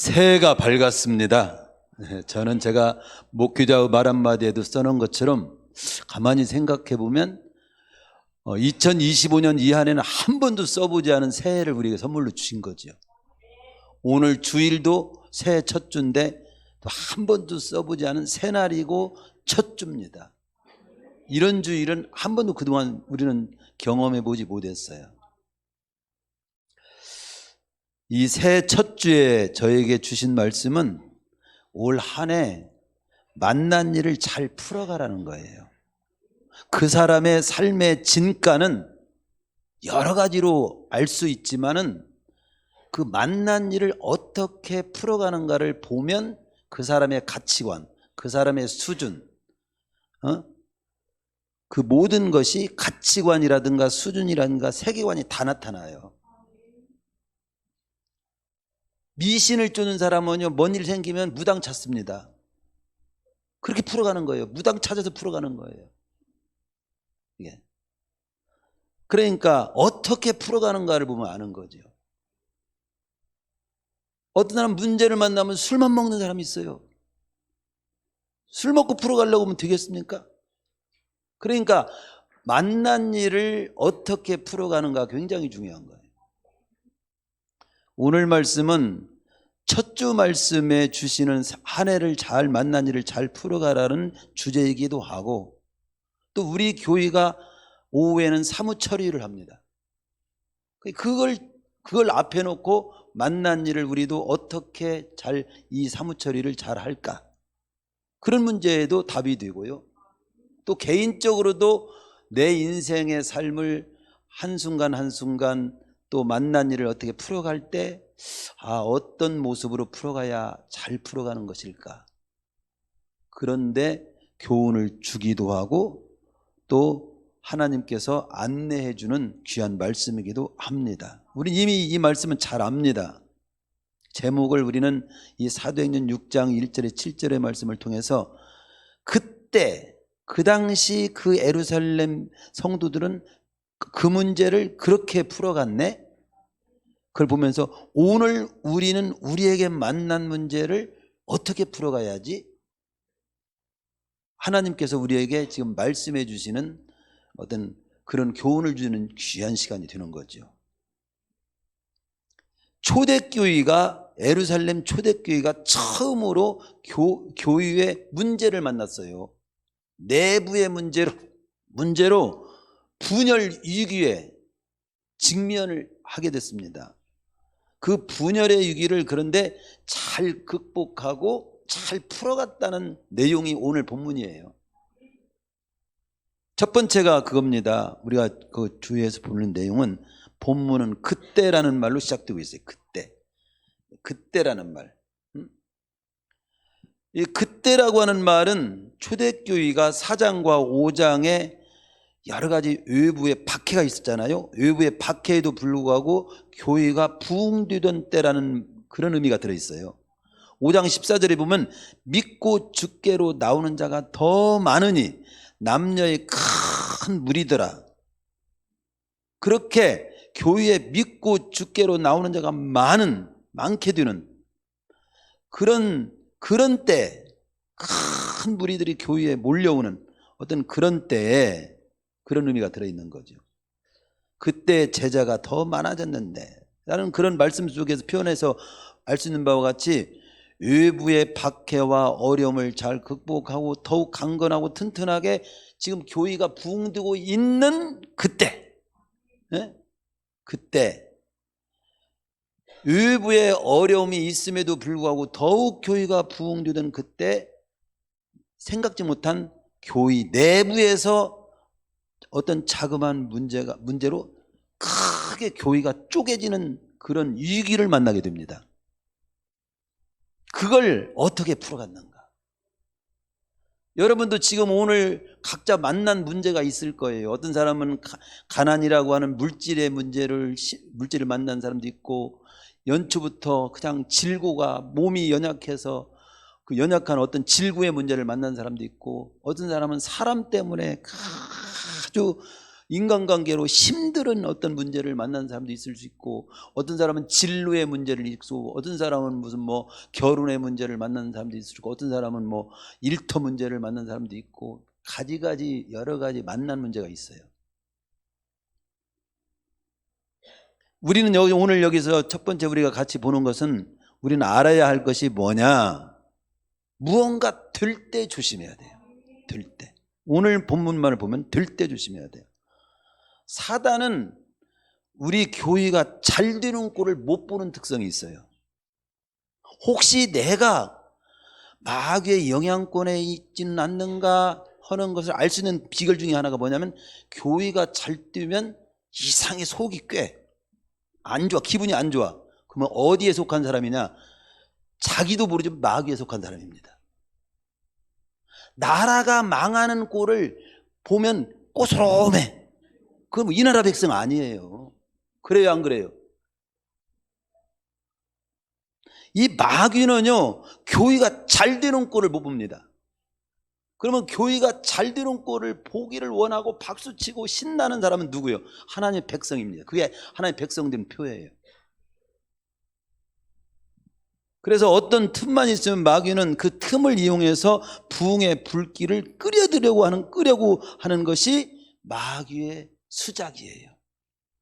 새해가 밝았습니다. 저는 제가 목회자 말 한마디에도 써놓은 것처럼 가만히 생각해 보면 2025년 이 한 해는 한 번도 써보지 않은 새해를 우리에게 선물로 주신 거죠. 오늘 주일도 새해 첫 주인데 또 한 번도 써보지 않은 새날이고 첫 주입니다. 이런 주일은 한 번도 그동안 우리는 경험해 보지 못했어요. 이 새해 첫 주에 저에게 주신 말씀은 올 한 해 만난 일을 잘 풀어가라는 거예요. 그 사람의 삶의 진가는 여러 가지로 알 수 있지만은 그 만난 일을 어떻게 풀어가는가를 보면 그 사람의 가치관, 그 사람의 수준, 그 모든 것이 가치관이라든가 수준이라든가 세계관이 다 나타나요. 미신을 쫓는 사람은요, 뭔 일 생기면 무당 찾습니다. 그렇게 풀어가는 거예요. 무당 찾아서 풀어가는 거예요. 예. 그러니까 어떻게 풀어가는가를 보면 아는 거죠. 어떤 사람 문제를 만나면 술만 먹는 사람이 있어요. 술 먹고 풀어가려고 하면 되겠습니까? 그러니까 만난 일을 어떻게 풀어가는가 굉장히 중요한 거예요. 오늘 말씀은 첫 주 말씀에 주시는 한 해를 잘 만난 일을 잘 풀어가라는 주제이기도 하고, 또 우리 교회가 오후에는 사무처리를 합니다. 그걸 앞에 놓고 만난 일을 우리도 어떻게 잘 이 사무처리를 잘 할까, 그런 문제에도 답이 되고요. 또 개인적으로도 내 인생의 삶을 한순간 한순간 또 만난 일을 어떻게 풀어갈 때 어떤 모습으로 풀어가야 잘 풀어가는 것일까, 그런데 교훈을 주기도 하고 또 하나님께서 안내해 주는 귀한 말씀이기도 합니다. 우리 이미 이 말씀은 잘 압니다. 제목을 우리는 이 사도행전 6장 1절에 7절의 말씀을 통해서 그때 그 당시 그 예루살렘 성도들은 그 문제를 그렇게 풀어갔네, 그걸 보면서 오늘 우리는 우리에게 만난 문제를 어떻게 풀어가야지, 하나님께서 우리에게 지금 말씀해 주시는 어떤 그런 교훈을 주는 귀한 시간이 되는 거죠. 초대교회가, 예루살렘 초대교회가 처음으로 교회의 문제를 만났어요. 내부의 문제로 분열 위기에 직면을 하게 됐습니다. 그 분열의 위기를 그런데 잘 극복하고 잘 풀어갔다는 내용이 오늘 본문이에요. 첫 번째가 그겁니다. 우리가 그 주위에서 보는 내용은, 본문은 그때라는 말로 시작되고 있어요. 그때라는 말. 이 그때라고 하는 말은 초대교회가 4장과 5장에 여러 가지 외부의 박해가 있었잖아요. 외부의 박해에도 불구하고 교회가 부흥되던 때라는 그런 의미가 들어있어요. 5장 14절에 보면 믿고 주께로 나오는 자가 더 많으니 남녀의 큰 무리더라. 그렇게 교회에 믿고 주께로 나오는 자가 많게 되는 그런 때, 큰 무리들이 교회에 몰려오는 어떤 그런 때에 그런 의미가 들어있는 거죠. 그때 제자가 더 많아졌는데 라는 그런 말씀 속에서 표현해서 알 수 있는 바와 같이 외부의 박해와 어려움을 잘 극복하고 더욱 강건하고 튼튼하게 지금 교회가 부흥되고 있는 그때, 그때 외부의 어려움이 있음에도 불구하고 더욱 교회가 부흥되던 그때 생각지 못한 교회 내부에서 어떤 자그마한 문제로 크게 교회가 쪼개지는 그런 위기를 만나게 됩니다. 그걸 어떻게 풀어갔는가? 여러분도 지금 오늘 각자 만난 문제가 있을 거예요. 어떤 사람은 가난이라고 하는 물질의 문제를 만난 사람도 있고, 연초부터 그냥 질고가 몸이 연약해서 그 연약한 어떤 질구의 문제를 만난 사람도 있고, 어떤 사람은 사람 때문에 아주 인간관계로 힘든 어떤 문제를 만난 사람도 있을 수 있고, 어떤 사람은 진로의 문제를 있고, 어떤 사람은 무슨 뭐 결혼의 문제를 만나는 사람도 있을 수 있고, 어떤 사람은 뭐 일터 문제를 만난 사람도 있고, 가지가지 여러 가지 만난 문제가 있어요. 우리는 오늘 여기서 첫 번째 우리가 같이 보는 것은, 우리는 알아야 할 것이 뭐냐? 무언가 들 때 조심해야 돼요. 들 때. 오늘 본문만을 보면 들 때 조심해야 돼요. 사단은 우리 교회가 잘 되는 꼴을 못 보는 특성이 있어요. 혹시 내가 마귀의 영향권에 있지는 않는가 하는 것을 알 수 있는 비결 중에 하나가 뭐냐면, 교회가 잘 되면 이상하게 속이 꽤 안 좋아, 기분이 안 좋아. 그러면 어디에 속한 사람이냐? 자기도 모르지 마귀에 속한 사람입니다. 나라가 망하는 꼴을 보면 꼬스러움해. 그럼 이 나라 백성 아니에요. 그래요, 안 그래요? 이 마귀는요, 교회가 잘 되는 꼴을 못 봅니다. 그러면 교회가 잘 되는 꼴을 보기를 원하고 박수치고 신나는 사람은 누구예요? 하나님의 백성입니다. 그게 하나님의 백성된 표예요. 그래서 어떤 틈만 있으면 마귀는 그 틈을 이용해서 부흥의 불길을 끄려고 하는 것이 마귀의 수작이에요.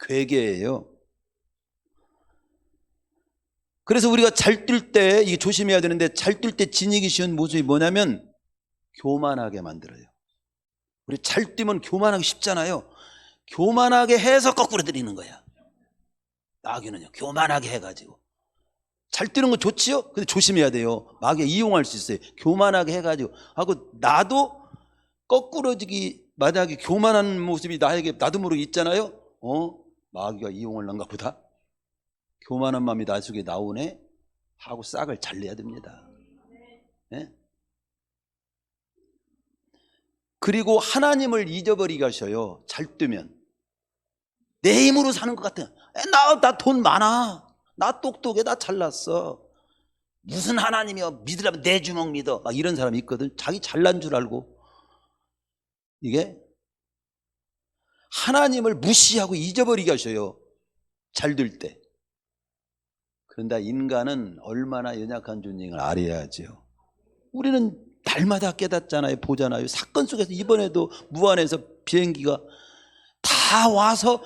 괴계예요. 그래서 우리가 잘 뛸 때 이게 조심해야 되는데, 잘 뛸 때 지니기 쉬운 모습이 뭐냐면 교만하게 만들어요. 우리 잘 뛰면 교만하기 쉽잖아요. 교만하게 해서 거꾸로 들이는 거야. 마귀는요, 교만하게 해가지고. 잘 뛰는 거 좋지요? 근데 조심해야 돼요. 마귀가 이용할 수 있어요. 교만하게 해가지고. 하고 나도 거꾸로지기, 만약에 교만한 모습이 나에게 나도 모르게 있잖아요. 마귀가 이용하려는가 보다. 교만한 마음이 나 속에 나오네 하고 싹을 잘라야 됩니다. 네? 그리고 하나님을 잊어버리게 하셔요. 잘 뛰면 내 힘으로 사는 것 같아. 나 돈 많아, 나 똑똑해, 나 잘났어, 무슨 하나님이여, 믿으려면 내 주먹 믿어, 막 이런 사람이 있거든. 자기 잘난 줄 알고. 이게 하나님을 무시하고 잊어버리게 하셔요, 잘 될 때. 그런데 인간은 얼마나 연약한 존재인걸 알아야죠. 우리는 날마다 깨닫잖아요. 보잖아요. 사건 속에서 이번에도 무안에서 비행기가 다 와서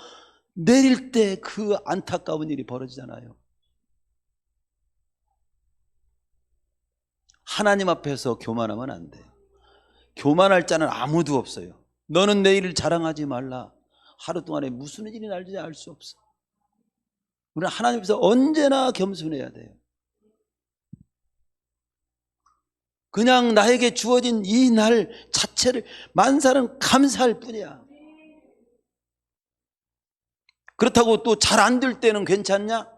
내릴 때 그 안타까운 일이 벌어지잖아요. 하나님 앞에서 교만하면 안 돼요. 교만할 자는 아무도 없어요. 너는 내 일을 자랑하지 말라. 하루 동안에 무슨 일이 날지 알 수 없어. 우리는 하나님 앞에서 언제나 겸손해야 돼요. 그냥 나에게 주어진 이 날 자체를 만사는 감사할 뿐이야. 그렇다고 또 잘 안 될 때는 괜찮냐?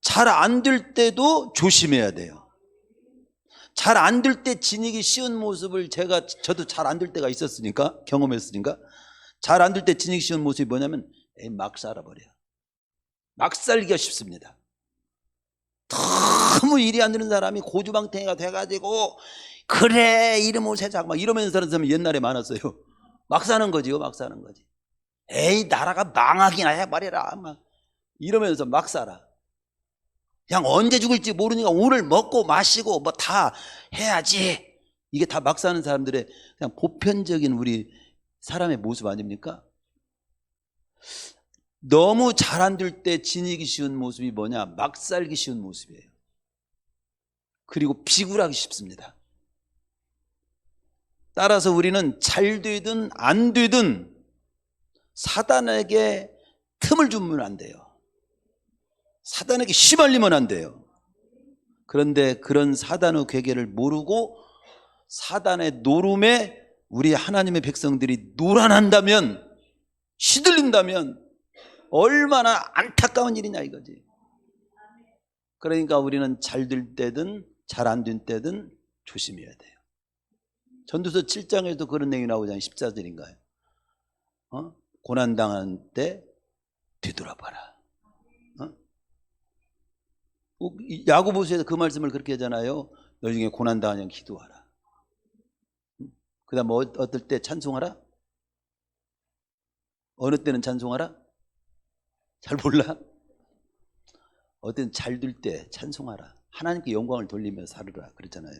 잘 안 될 때도 조심해야 돼요. 잘 안 될 때 지니기 쉬운 모습을 저도 잘 안 될 때가 있었으니까, 경험했으니까. 잘 안 될 때 지니기 쉬운 모습이 뭐냐면 막 살아버려. 막 살기가 쉽습니다. 너무 일이 안 되는 사람이 고주망태가 돼가지고 그래 이름을 세상 막 이러면서 사는 사람이 옛날에 많았어요. 막 사는 거지요. 막 사는 거지. 에이 나라가 망하기나 해버려라 막 이러면서 막 살아. 그냥 언제 죽을지 모르니까 오늘 먹고 마시고 뭐 다 해야지. 이게 다 막 사는 사람들의 그냥 보편적인 우리 사람의 모습 아닙니까? 너무 잘 안 될 때 지니기 쉬운 모습이 뭐냐? 막 살기 쉬운 모습이에요. 그리고 비굴하기 쉽습니다. 따라서 우리는 잘 되든 안 되든 사단에게 틈을 주면 안 돼요. 사단에게 휘말리면 안 돼요. 그런데 그런 사단의 괴계를 모르고 사단의 노름에 우리 하나님의 백성들이 노란한다면, 시들린다면 얼마나 안타까운 일이냐 이거지. 그러니까 우리는 잘 될 때든 잘 안 될 때든 조심해야 돼요. 전도서 7장에도 그런 내용이 나오잖아요. 14절인가요? 고난당한 때 뒤돌아봐라. 야고보서에서 그 말씀을 그렇게 하잖아요. 너 중에 고난당하면 기도하라. 그 다음 어떨 때 찬송하라? 어느 때는 찬송하라? 잘 몰라? 어떤 잘 될 때 찬송하라. 하나님께 영광을 돌리며 살으라 그랬잖아요.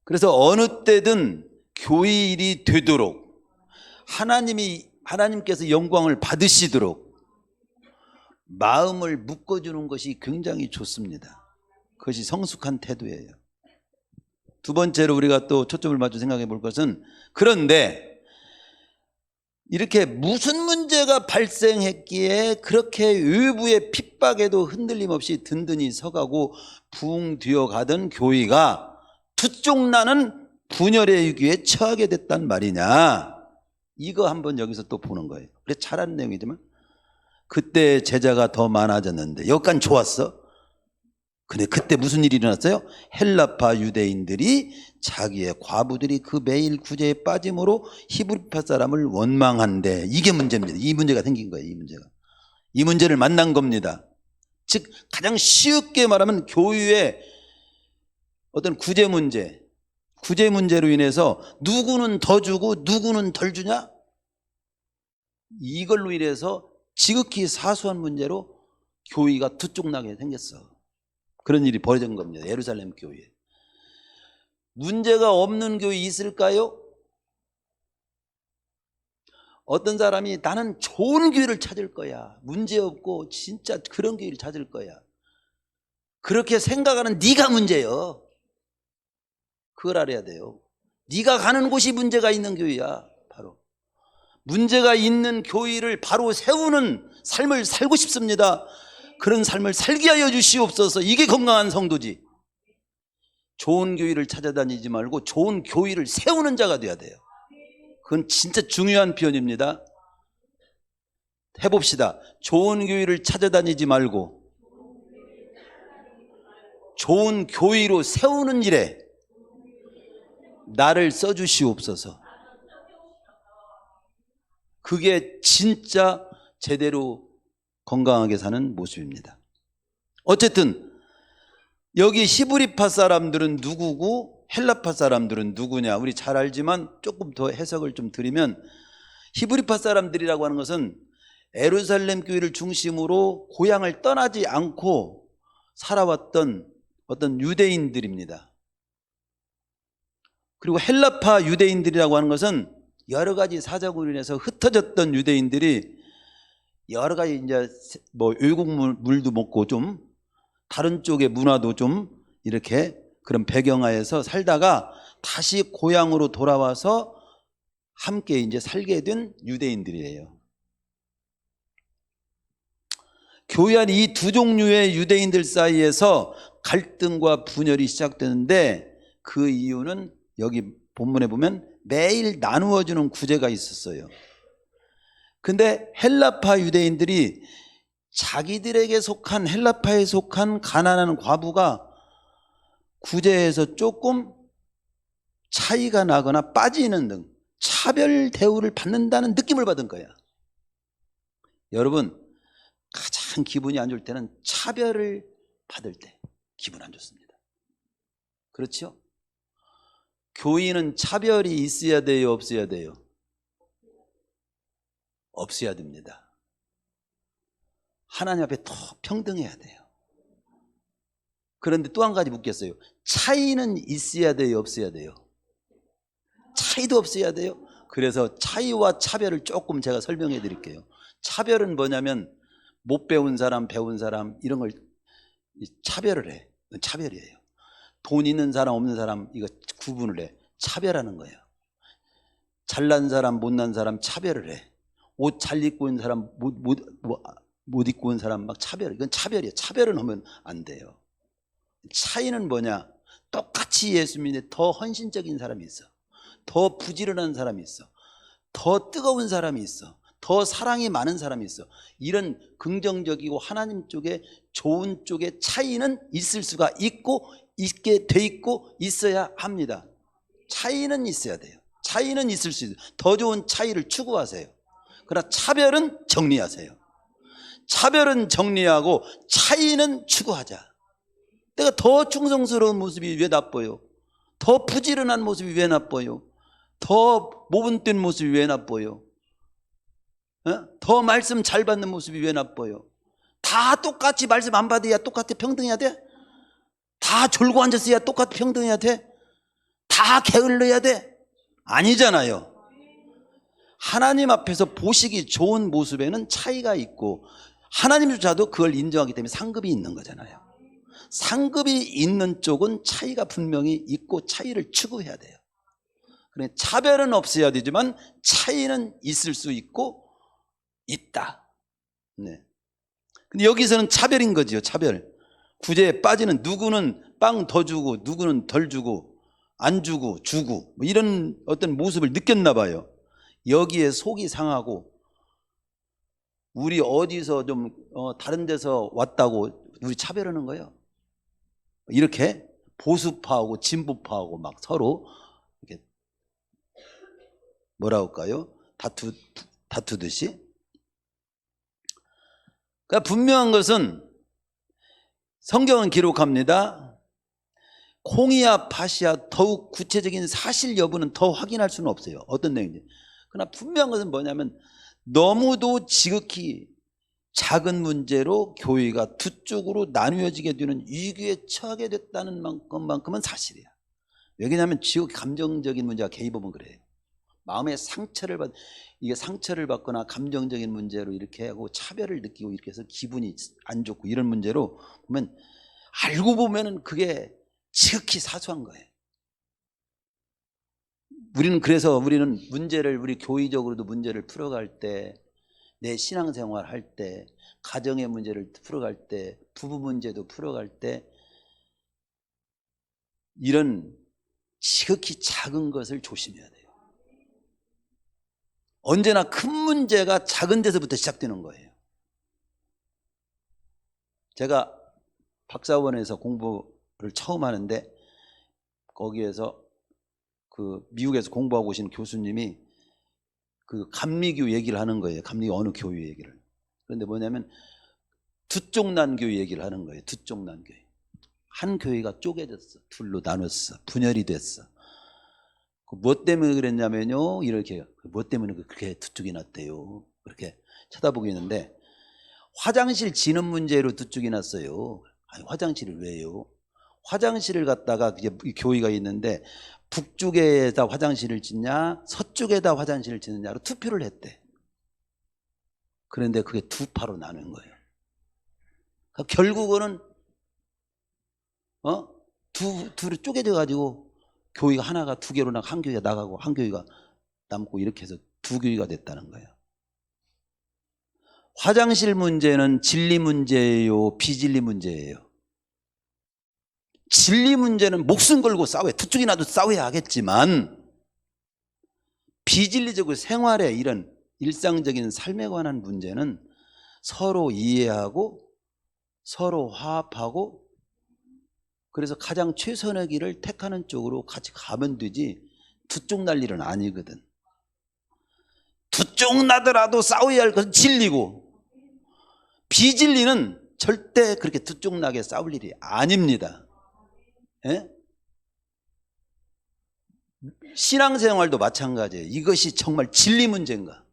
그래서 어느 때든 교회일이 되도록 하나님께서 영광을 받으시도록 마음을 묶어주는 것이 굉장히 좋습니다. 그것이 성숙한 태도예요. 두 번째로 우리가 또 초점을 맞춰 생각해 볼 것은, 그런데 이렇게 무슨 문제가 발생했기에 그렇게 외부의 핍박에도 흔들림 없이 든든히 서가고 부흥 되어가던 교회가 투쪽나는 분열의 위기에 처하게 됐단 말이냐, 이거 한번 여기서 또 보는 거예요. 그래, 잘 아는 내용이지만 그때 제자가 더 많아졌는데 여기까지 좋았어. 근데 그때 무슨 일이 일어났어요? 헬라파 유대인들이 자기의 과부들이 그 매일 구제에 빠짐으로 히브리파 사람을 원망한대. 이게 문제입니다. 이 문제가 생긴 거예요. 이 문제를 만난 겁니다. 즉 가장 쉽게 말하면 교회의 어떤 구제 문제로 인해서 누구는 더 주고 누구는 덜 주냐, 이걸로 인해서 지극히 사소한 문제로 교회가 투쪽나게 생겼어. 그런 일이 벌어진 겁니다. 예루살렘 교회에. 문제가 없는 교회 있을까요? 어떤 사람이 나는 좋은 교회를 찾을 거야, 문제없고 진짜 그런 교회를 찾을 거야, 그렇게 생각하는 네가 문제예요. 그걸 알아야 돼요. 네가 가는 곳이 문제가 있는 교회야. 바로 문제가 있는 교회를 바로 세우는 삶을 살고 싶습니다. 그런 삶을 살게 하여 주시옵소서. 이게 건강한 성도지. 좋은 교회를 찾아다니지 말고 좋은 교회를 세우는 자가 돼야 돼요. 그건 진짜 중요한 표현입니다. 해봅시다. 좋은 교회를 찾아다니지 말고 좋은 교회로 세우는 일에 나를 써주시옵소서. 그게 진짜 제대로 건강하게 사는 모습입니다. 어쨌든 여기 히브리파 사람들은 누구고 헬라파 사람들은 누구냐, 우리 잘 알지만 조금 더 해석을 좀 드리면, 히브리파 사람들이라고 하는 것은 예루살렘 교회를 중심으로 고향을 떠나지 않고 살아왔던 어떤 유대인들입니다. 그리고 헬라파 유대인들이라고 하는 것은 여러 가지 사정으로 인해서 흩어졌던 유대인들이 여러 가지 이제 뭐 외국 물도 먹고 좀 다른 쪽의 문화도 좀 이렇게 그런 배경하에서 살다가 다시 고향으로 돌아와서 함께 이제 살게 된 유대인들이에요. 교회 안 이 두 종류의 유대인들 사이에서 갈등과 분열이 시작되는데, 그 이유는 여기 본문에 보면 매일 나누어주는 구제가 있었어요. 근데 헬라파 유대인들이 자기들에게 속한, 헬라파에 속한 가난한 과부가 구제에서 조금 차이가 나거나 빠지는 등 차별 대우를 받는다는 느낌을 받은 거야. 여러분, 가장 기분이 안 좋을 때는 차별을 받을 때 기분 안 좋습니다. 그렇죠? 교인은 차별이 있어야 돼요, 없어야 돼요? 없어야 됩니다. 하나님 앞에 더 평등해야 돼요. 그런데 또 한 가지 묻겠어요. 차이는 있어야 돼요, 없어야 돼요? 차이도 없어야 돼요. 그래서 차이와 차별을 조금 제가 설명해 드릴게요. 차별은 뭐냐면 못 배운 사람, 배운 사람 이런 걸 차별을 해. 차별이에요. 돈 있는 사람, 없는 사람 이거 구분을 해. 차별하는 거예요. 잘난 사람, 못난 사람 차별을 해. 옷 잘 입고 있는 사람, 못 입고 있는 사람 막 차별. 이건 차별이에요. 차별은 하면 안 돼요. 차이는 뭐냐? 똑같이 예수 믿는데 더 헌신적인 사람이 있어. 더 부지런한 사람이 있어. 더 뜨거운 사람이 있어. 더 사랑이 많은 사람이 있어. 이런 긍정적이고 하나님 쪽에 좋은 쪽에 차이는 있을 수가 있고, 있게 돼 있고 있어야 합니다. 차이는 있어야 돼요. 차이는 있을 수 있어요. 더 좋은 차이를 추구하세요. 그러나 차별은 정리하세요. 차별은 정리하고 차이는 추구하자. 내가 더 충성스러운 모습이 왜 나빠요? 더 부지런한 모습이 왜 나빠요? 더 모범된 모습이 왜 나빠요? 더 말씀 잘 받는 모습이 왜 나빠요? 다 똑같이 말씀 안 받아야 똑같이 평등해야 돼? 다 졸고 앉았어야 똑같이 평등해야 돼? 다 게을러야 돼? 아니잖아요. 하나님 앞에서 보시기 좋은 모습에는 차이가 있고 하나님조차도 그걸 인정하기 때문에 상급이 있는 거잖아요. 상급이 있는 쪽은 차이가 분명히 있고 차이를 추구해야 돼요. 그러니까 차별은 없어야 되지만 차이는 있을 수 있고 있다. 네. 근데 여기서는 차별인 거지요. 차별. 구제에 빠지는, 누구는 빵 더 주고 누구는 덜 주고 안 주고 주고 뭐 이런 어떤 모습을 느꼈나 봐요. 여기에 속이 상하고 우리 어디서 좀 다른 데서 왔다고 우리 차별하는 거예요. 이렇게 보수파하고 진보파하고 막 서로 이렇게 뭐라 할까요? 다투듯이. 그러니까 분명한 것은 성경은 기록합니다. 콩이야 팥이야 더욱 구체적인 사실 여부는 더 확인할 수는 없어요. 어떤 내용인지. 그러나 분명한 것은 뭐냐면 너무도 지극히 작은 문제로 교회가 두 쪽으로 나뉘어지게 되는 위기에 처하게 됐다는 것만큼은 사실이야. 왜냐하면 지극히 감정적인 문제가 개입하면 그래요. 마음의 상처를 받거나 감정적인 문제로 이렇게 하고 차별을 느끼고 이렇게 해서 기분이 안 좋고 이런 문제로 보면 알고 보면은 그게 지극히 사소한 거예요. 그래서 우리는 우리 교회적으로도 문제를 풀어갈 때, 내 신앙생활 할 때, 가정의 문제를 풀어갈 때, 부부 문제도 풀어갈 때 이런 지극히 작은 것을 조심해야 돼요. 언제나 큰 문제가 작은 데서부터 시작되는 거예요. 제가 박사원에서 공부를 처음 하는데 거기에서 미국에서 공부하고 오신 교수님이 감리교 얘기를 하는 거예요. 감리 어느 교회 얘기를. 그런데 뭐냐면 두쪽난 교회 얘기를 하는 거예요. 두쪽난 교회. 한 교회가 쪼개졌어. 둘로 나눴어. 분열이 됐어. 뭐 때문에 그랬냐면요. 이렇게 뭐 때문에 그렇게 두 쪽이 났대요. 그렇게 쳐다보고 있는데 화장실 지는 문제로 두 쪽이 났어요. 아니 화장실을 왜요? 화장실을 갖다가 이제 교회가 있는데 북쪽에다 화장실을 짓냐 서쪽에다 화장실을 짓느냐로 투표를 했대. 그런데 그게 두 파로 나눈 거예요. 그러니까 결국은 둘이 쪼개져 가지고 교회가 하나가 두 개로 나가 한 교회가 나가고 한 교회가 남고 이렇게 해서 두 교회가 됐다는 거예요. 화장실 문제는 진리 문제예요, 비진리 문제예요? 진리 문제는 목숨 걸고 싸워요. 두 쪽이 나도 싸워야 하겠지만 비진리적으로 생활에 이런 일상적인 삶에 관한 문제는 서로 이해하고 서로 화합하고 그래서 가장 최선의 길을 택하는 쪽으로 같이 가면 되지 두 쪽 날 일은 아니거든. 두 쪽 나더라도 싸워야 할 것은 진리고 비진리는 절대 그렇게 두 쪽 나게 싸울 일이 아닙니다. 예? 신앙생활도 마찬가지예요. 이것이 정말 진리 문제인가?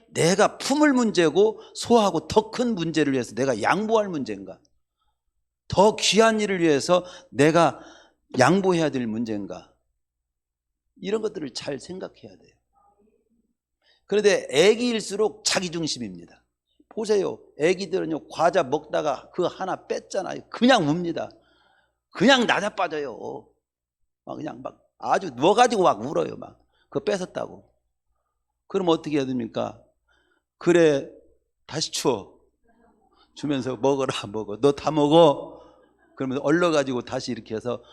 내가 품을 문제고 소하고 더 큰 문제를 위해서 내가 양보할 문제인가? 더 귀한 일을 위해서 내가 양보해야 될 문제인가? 이런 것들을 잘 생각해야 돼요. 그런데 애기일수록 자기중심입니다. 보세요. 애기들은요 과자 먹다가 그거 하나 뺐잖아요. 그냥 웁니다. 그냥 낮아빠져요. 그냥 막 아주 누워가지고 막 울어요. 막 그거 뺏었다고. 그럼 어떻게 해야 됩니까? 그래 다시 줘 주면서 먹어라 먹어 너 다 먹어. 그러면 얼러가지고 다시 이렇게 해서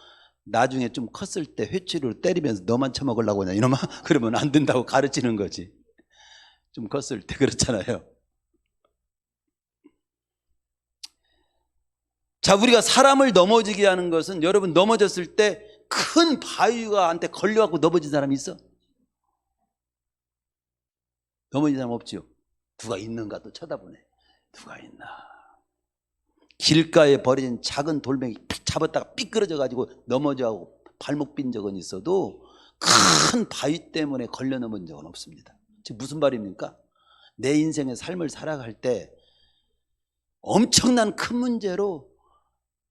나중에 좀 컸을 때 회초리로 때리면서 너만 처먹으려고 하냐 이놈아 그러면 안 된다고 가르치는 거지. 좀 컸을 때 그렇잖아요. 자, 우리가 사람을 넘어지게 하는 것은 여러분 넘어졌을 때 큰 바위가한테 걸려갖고 넘어진 사람이 있어? 넘어진 사람 없지요. 누가 있는가 또 쳐다보네. 누가 있나. 길가에 버려진 작은 돌멩이 픽 잡았다가 삐끄러져 가지고 넘어져가고 발목 빈 적은 있어도 큰 바위 때문에 걸려 넘은 적은 없습니다. 즉 무슨 말입니까? 내 인생의 삶을 살아갈 때 엄청난 큰 문제로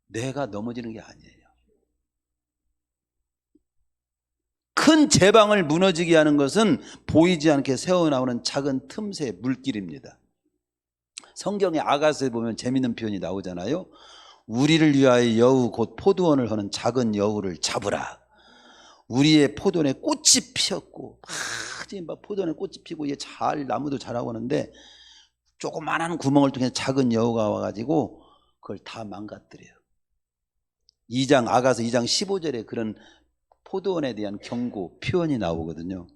내가 넘어지는 게 아니에요. 큰 제방을 무너지게 하는 것은 보이지 않게 새어나오는 작은 틈새 물길입니다. 성경의 아가서에 보면 재미있는 표현이 나오잖아요. 우리를 위하여 여우 곧 포도원을 하는 작은 여우를 잡으라. 우리의 포도원에 꽃이 피었고 막 포도원에 꽃이 피고 이게 잘 나무도 자라고 하는데 조그만한 구멍을 통해 작은 여우가 와가지고 그걸 다 망가뜨려요. 아가서 2장 15절에 그런 포도원에 대한 경고 표현이 나오거든요.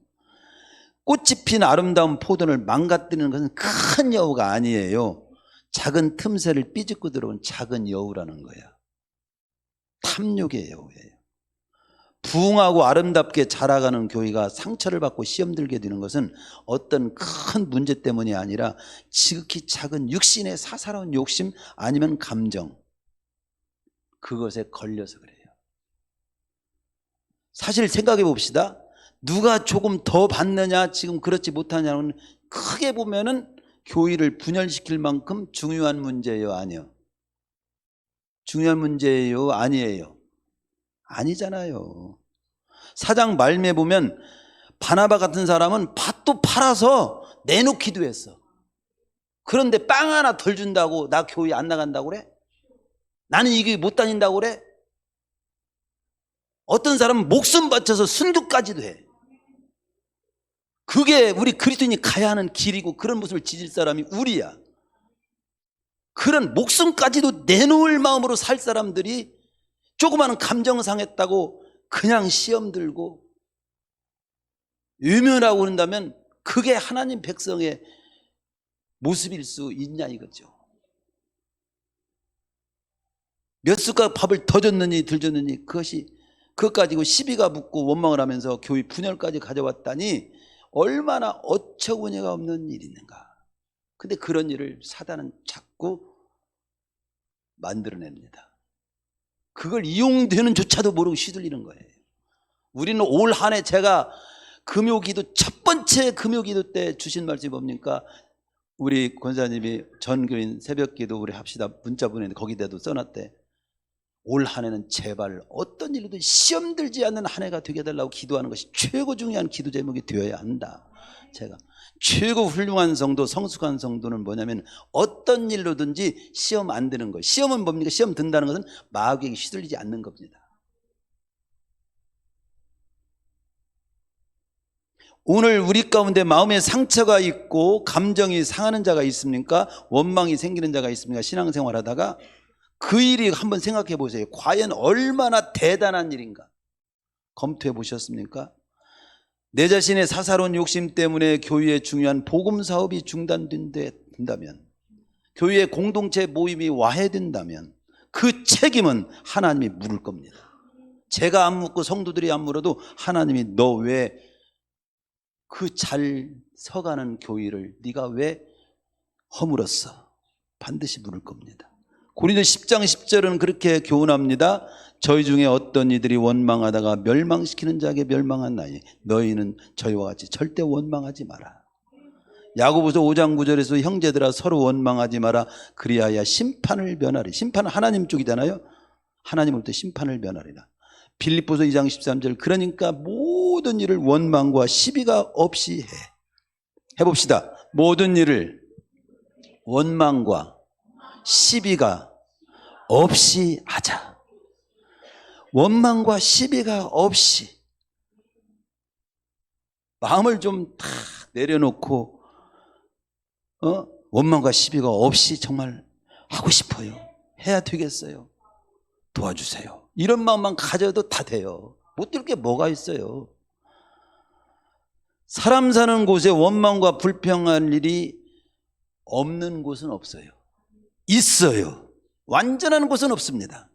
꽃이 핀 아름다운 포도원을 망가뜨리는 것은 큰 여우가 아니에요. 작은 틈새를 삐집고 들어온 작은 여우라는 거야. 탐욕의 여우예요. 부흥하고 아름답게 자라가는 교회가 상처를 받고 시험 들게 되는 것은 어떤 큰 문제 때문이 아니라 지극히 작은 육신의 사사로운 욕심 아니면 감정, 그것에 걸려서 그래요. 사실 생각해 봅시다. 누가 조금 더 받느냐 지금 그렇지 못하냐는 크게 보면은 교회를 분열시킬 만큼 중요한 문제예요, 아니요? 중요한 문제예요, 아니에요? 아니잖아요. 사장 말미에 보면 바나바 같은 사람은 밭도 팔아서 내놓기도 했어. 그런데 빵 하나 덜 준다고 나 교회 안 나간다고 그래? 나는 이게 못 다닌다고 그래? 어떤 사람은 목숨 바쳐서 순교까지도 해. 그게 우리 그리스도인이 가야 하는 길이고 그런 모습을 지질 사람이 우리야. 그런 목숨까지도 내놓을 마음으로 살 사람들이 조그마한 감정 상했다고 그냥 시험 들고 외면하고 그런다면 그게 하나님 백성의 모습일 수 있냐 이거죠. 몇 숟가락 밥을 더 줬느니 덜 줬느니 그것 가지고 시비가 붙고 원망을 하면서 교회 분열까지 가져왔다니 얼마나 어처구니가 없는 일이 있는가. 근데 그런 일을 사단은 자꾸 만들어냅니다. 그걸 이용되는 조차도 모르고 시들리는 거예요. 우리는 올 한 해 제가 금요기도 첫 번째 금요기도 때 주신 말씀이 뭡니까? 우리 권사님이 전교인 새벽기도 우리 합시다 문자 보내는데 거기다도 써놨대. 올 한 해는 제발 어떤 일로든 시험 들지 않는 한 해가 되게 해달라고 기도하는 것이 최고 중요한 기도 제목이 되어야 한다. 제가 최고 훌륭한 성도, 성숙한 성도는 뭐냐면 어떤 일로든지 시험 안 드는 거예요. 시험은 뭡니까? 시험 든다는 것은 마귀에게 휘둘리지 않는 겁니다. 오늘 우리 가운데 마음에 상처가 있고 감정이 상하는 자가 있습니까? 원망이 생기는 자가 있습니까? 신앙생활 하다가 그 일이 한번 생각해 보세요. 과연 얼마나 대단한 일인가? 검토해 보셨습니까? 내 자신의 사사로운 욕심 때문에 교회의 중요한 복음 사업이 중단된다면, 교회의 공동체 모임이 와해된다면 그 책임은 하나님이 물을 겁니다. 제가 안 묻고 성도들이 안 물어도 하나님이 너 왜 그 잘 서가는 교회를 네가 왜 허물었어? 반드시 물을 겁니다. 고린도 10장 10절은 그렇게 교훈합니다. 저희 중에 어떤 이들이 원망하다가 멸망시키는 자에게 멸망한 나니 너희는 저희와 같이 절대 원망하지 마라. 야고보서 5장 9절에서 형제들아 서로 원망하지 마라. 그리하여 심판을 면하리. 심판은 하나님 쪽이잖아요. 하나님으로부터 심판을 면하리라. 빌립보서 2장 13절 그러니까 모든 일을 원망과 시비가 없이 해봅시다. 모든 일을 원망과 시비가 없이 하자. 원망과 시비가 없이 마음을 좀 다 내려놓고 원망과 시비가 없이 정말 하고 싶어요. 해야 되겠어요. 도와주세요. 이런 마음만 가져도 다 돼요. 못 될 게 뭐가 있어요. 사람 사는 곳에 원망과 불평할 일이 없는 곳은 없어요. 있어요. 완전한 곳은 없습니다.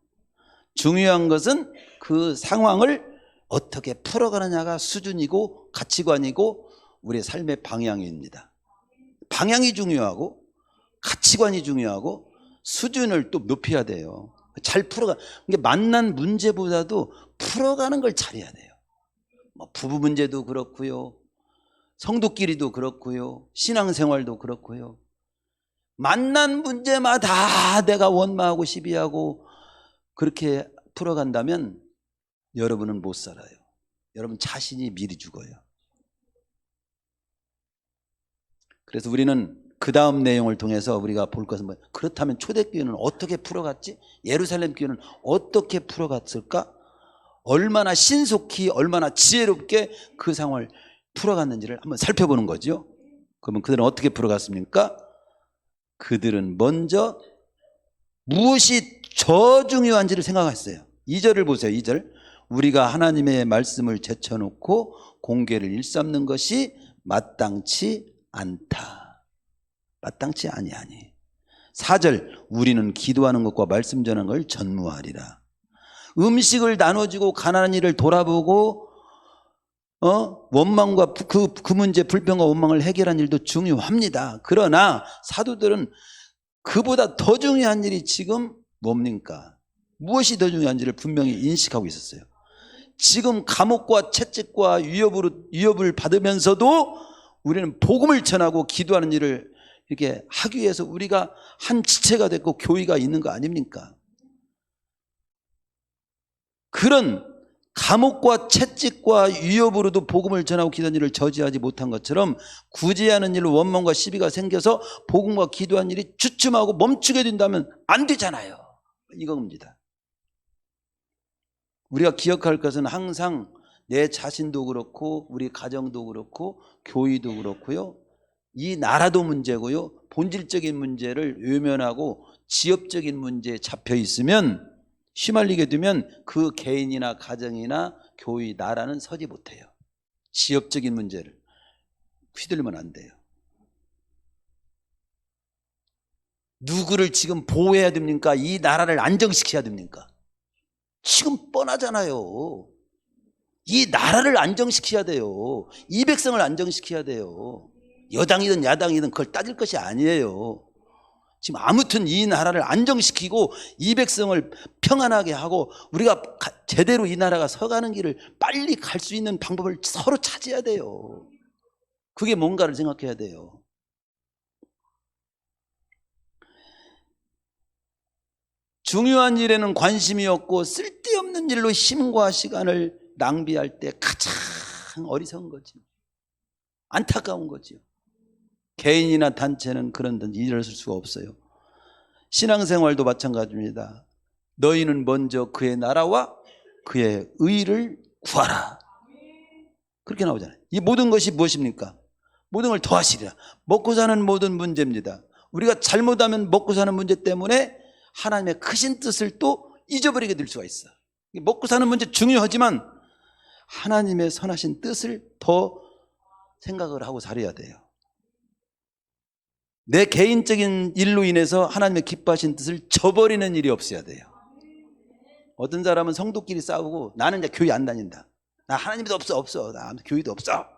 중요한 것은 그 상황을 어떻게 풀어가느냐가 수준이고 가치관이고 우리의 삶의 방향입니다. 방향이 중요하고 가치관이 중요하고 수준을 또 높여야 돼요. 잘 풀어가. 이게 만난 문제보다도 풀어가는 걸 잘해야 돼요. 뭐 부부 문제도 그렇고요, 성도끼리도 그렇고요, 신앙생활도 그렇고요. 만난 문제마다 내가 원망하고 시비하고 그렇게 풀어간다면 여러분은 못 살아요. 여러분 자신이 미리 죽어요. 그래서 우리는 그 다음 내용을 통해서 우리가 볼 것은 뭐예요? 그렇다면 초대교회는 어떻게 풀어갔지? 예루살렘 교회는 어떻게 풀어갔을까? 얼마나 신속히, 얼마나 지혜롭게 그 상황을 풀어갔는지를 한번 살펴보는 거죠. 그러면 그들은 어떻게 풀어갔습니까? 그들은 먼저 무엇이 더 중요한지를 생각했어요. 2절을 보세요. 2절. 우리가 하나님의 말씀을 제쳐놓고 공개를 일삼는 것이 마땅치 않다. 마땅치 아니하니. 4절. 우리는 기도하는 것과 말씀 전하는 걸 전무하리라. 음식을 나눠주고 가난한 이를 돌아보고 원망과 그 문제, 불평과 원망을 해결하는 일도 중요합니다. 그러나 사도들은 그보다 더 중요한 일이 지금 뭡니까? 무엇이 더 중요한지를 분명히 인식하고 있었어요. 지금 감옥과 채찍과 위협을 받으면서도 우리는 복음을 전하고 기도하는 일을 이렇게 하기 위해서 우리가 한 지체가 됐고 교회가 있는 거 아닙니까? 그런 감옥과 채찍과 위협으로도 복음을 전하고 기도하는 일을 저지하지 못한 것처럼 구제하는 일로 원망과 시비가 생겨서 복음과 기도하는 일이 주춤하고 멈추게 된다면 안 되잖아요. 이겁니다. 우리가 기억할 것은 항상 내 자신도 그렇고 우리 가정도 그렇고 교회도 그렇고요, 이 나라도 문제고요, 본질적인 문제를 외면하고 지엽적인 문제에 잡혀 있으면, 휘말리게 되면 그 개인이나 가정이나 교회, 나라는 서지 못해요. 지엽적인 문제를 휘둘리면 안 돼요. 누구를 지금 보호해야 됩니까? 이 나라를 안정시켜야 됩니까? 지금 뻔하잖아요. 이 나라를 안정시켜야 돼요. 이 백성을 안정시켜야 돼요. 여당이든 야당이든 그걸 따질 것이 아니에요. 지금 아무튼 이 나라를 안정시키고 이 백성을 평안하게 하고 우리가 제대로 이 나라가 서가는 길을 빨리 갈 수 있는 방법을 서로 찾아야 돼요. 그게 뭔가를 생각해야 돼요. 중요한 일에는 관심이 없고 쓸데없는 일로 힘과 시간을 낭비할 때 가장 어리석은 거죠. 안타까운 거죠. 개인이나 단체는 그런 데 일을 쓸 수가 없어요. 신앙생활도 마찬가지입니다. 너희는 먼저 그의 나라와 그의 의를 구하라. 그렇게 나오잖아요. 이 모든 것이 무엇입니까? 모든 걸 더하시리라. 먹고 사는 모든 문제입니다. 우리가 잘못하면 먹고 사는 문제 때문에 하나님의 크신 뜻을 또 잊어버리게 될 수가 있어. 먹고 사는 문제 중요하지만 하나님의 선하신 뜻을 더 생각을 하고 살아야 돼요. 내 개인적인 일로 인해서 하나님의 기뻐하신 뜻을 저버리는 일이 없어야 돼요. 어떤 사람은 성도끼리 싸우고 나는 이제 교회 안 다닌다. 나 하나님도 없어. 나 교회도 없어.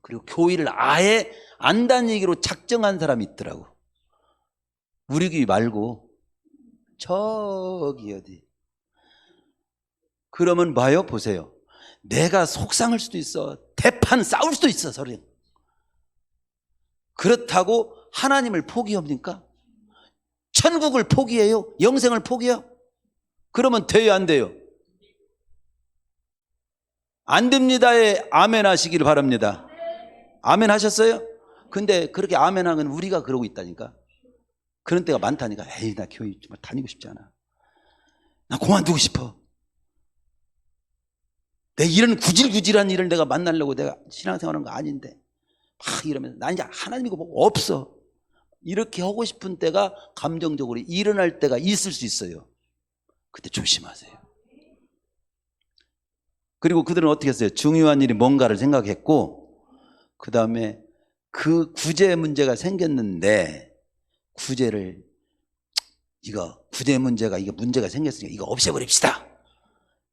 그리고 교회를 아예 안 다니기로 작정한 사람이 있더라고. 우리 교회 말고 저기 어디. 그러면 봐요, 보세요. 내가 속상할 수도 있어. 대판 싸울 수도 있어, 서로. 그렇다고 하나님을 포기합니까? 천국을 포기해요? 영생을 포기해요? 그러면 돼요, 안 돼요? 안 됩니다에 아멘 하시기를 바랍니다. 아멘 하셨어요? 근데 그렇게 아멘 하면 우리가 그러고 있다니까. 그런 때가 많다니까. 에이, 나 교회 정말 다니고 싶지 않아. 나 그만두고 싶어. 내 이런 구질구질한 일을 내가 만나려고 내가 신앙생활하는 거 아닌데 막 이러면서 나 이제 하나님이고 뭐 없어. 이렇게 하고 싶은 때가 감정적으로 일어날 때가 있을 수 있어요. 그때 조심하세요. 그리고 그들은 어떻게 했어요? 중요한 일이 뭔가를 생각했고 그 다음에 그 구제 문제가 생겼는데 구제 문제가 이게 문제가 생겼으니까 이거 없애버립시다.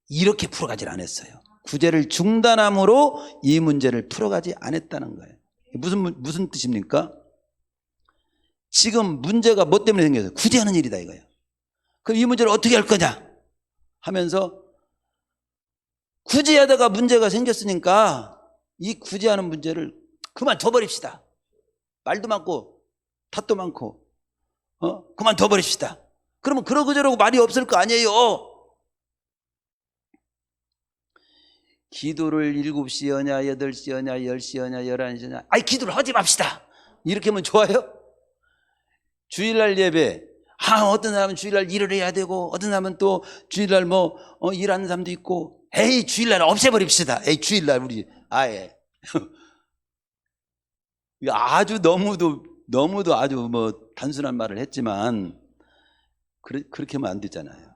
이렇게 풀어가질 않았어요. 구제를 중단함으로 이 문제를 풀어가지 않았다는 거예요. 무슨 뜻입니까? 지금 문제가 뭐 때문에 생겼어요? 구제하는 일이다 이거예요. 그럼 이 문제를 어떻게 할 거냐 하면서 구제하다가 문제가 생겼으니까 이 구제하는 문제를 그만둬 버립시다. 말도 많고 탓도 많고 그만둬 버립시다. 그러면 그러고저러고 말이 없을 거 아니에요. 기도를 7시 하냐 8시 하냐 10시 하냐 11시 하냐 아이 기도를 하지 맙시다. 이렇게 하면 좋아요? 주일날 예배 어떤 사람은 주일날 일을 해야 되고 어떤 사람은 또 주일날 일하는 사람도 있고 에이 주일날 없애버립시다. 에이 주일날 우리 아예 아주 너무도 아주 단순한 말을 했지만 그렇게 하면 안 되잖아요.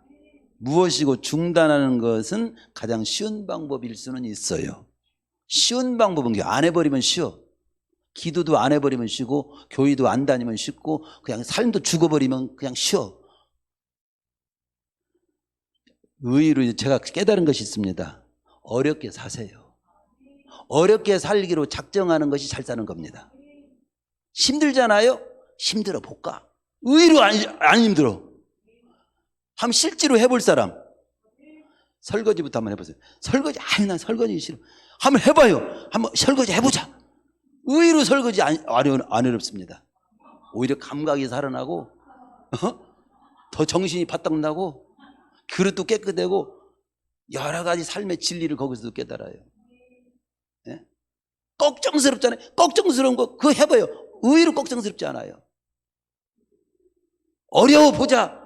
무엇이고 중단하는 것은 가장 쉬운 방법일 수는 있어요. 쉬운 방법은 안 해버리면 쉬워. 기도도 안 해버리면 쉬고 교회도 안 다니면 쉽고 그냥 삶도 죽어버리면 그냥 쉬워. 의외로 제가 깨달은 것이 있습니다. 어렵게 사세요. 어렵게 살기로 작정하는 것이 잘 사는 겁니다. 힘들잖아요? 힘들어 볼까? 의외로 안 힘들어. 한번 실제로 해볼 사람. 설거지부터 한번 해보세요. 설거지, 난 설거지 싫어. 한번 해봐요. 한번 설거지 해보자. 의외로 설거지 안 어렵습니다. 오히려 감각이 살아나고, 더 정신이 바짝 나고, 그릇도 깨끗하고, 여러 가지 삶의 진리를 거기서도 깨달아요. 네? 걱정스럽잖아요. 걱정스러운 거, 그거 해봐요. 의외로 걱정스럽지 않아요. 어려워보자.